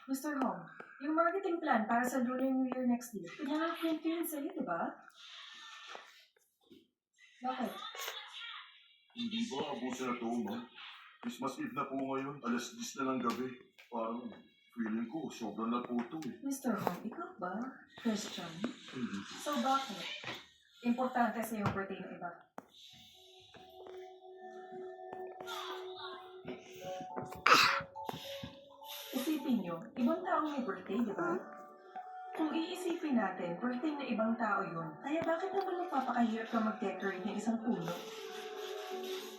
Mr. Hong, yung marketing plan para sa Lunar New Year next year, pinaka-print ko yun sa'yo, di ba? Bakit? Hindi ba abuso na to, ma? Christmas Eve na po ngayon, alas 10 na lang gabi. Parang feeling ko, sobrang na po ito eh. Mr. Hong, ikaw ba? Christian? Hindi. So bakit? Importante sa yung birthday ng iba. Isipin nyo, ibang taong may birthday, di ba? Kung iisipin natin, birthday na ibang tao yun, kaya bakit naman magpapakahirap ka mag-decorate ng isang puno?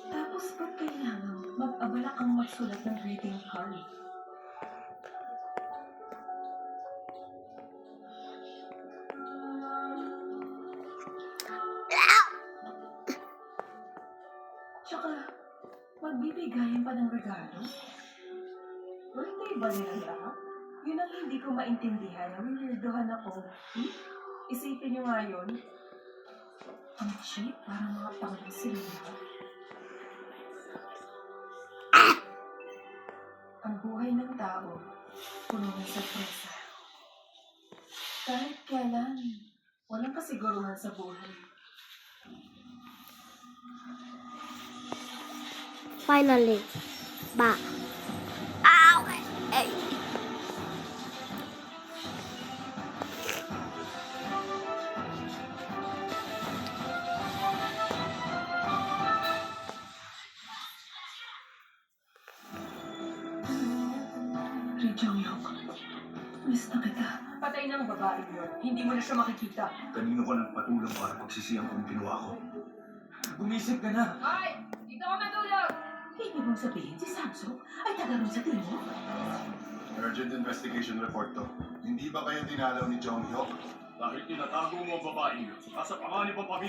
Tapos ba't kailangan mag-abala kang magsulat ng greeting card? Tsaka, magbibigayan pa ng regalo? Birthday ba nila lahat? Yun ang hindi ko maintindihan. Nawinirdohan ako. Isipin nyo nga yun. Ang cheap, parang mga pang-silya. Ang buhay ng tao, puno ng sorpresa. Kahit kailan, walang kasiguruhan sa buhay. Finally, ba. Ow! Ay. Ri Jong-hyuk, miss na kita. Patay na ang babae yun. Hindi mo na siya makikita. Kanino ka nagpatulang para pagsisiyang kung ginawa ko? Bumisip ka na! Hoy! Dito ka matulog! Hindi mong sabihin si Samsung ay taga ron sa Timor? Urgent investigation report to. Hindi ba kayo dinalaw ni Jong Hyuk? Dahil tinatago mo ang babaeng yun sa kasapanganib ang pamilya.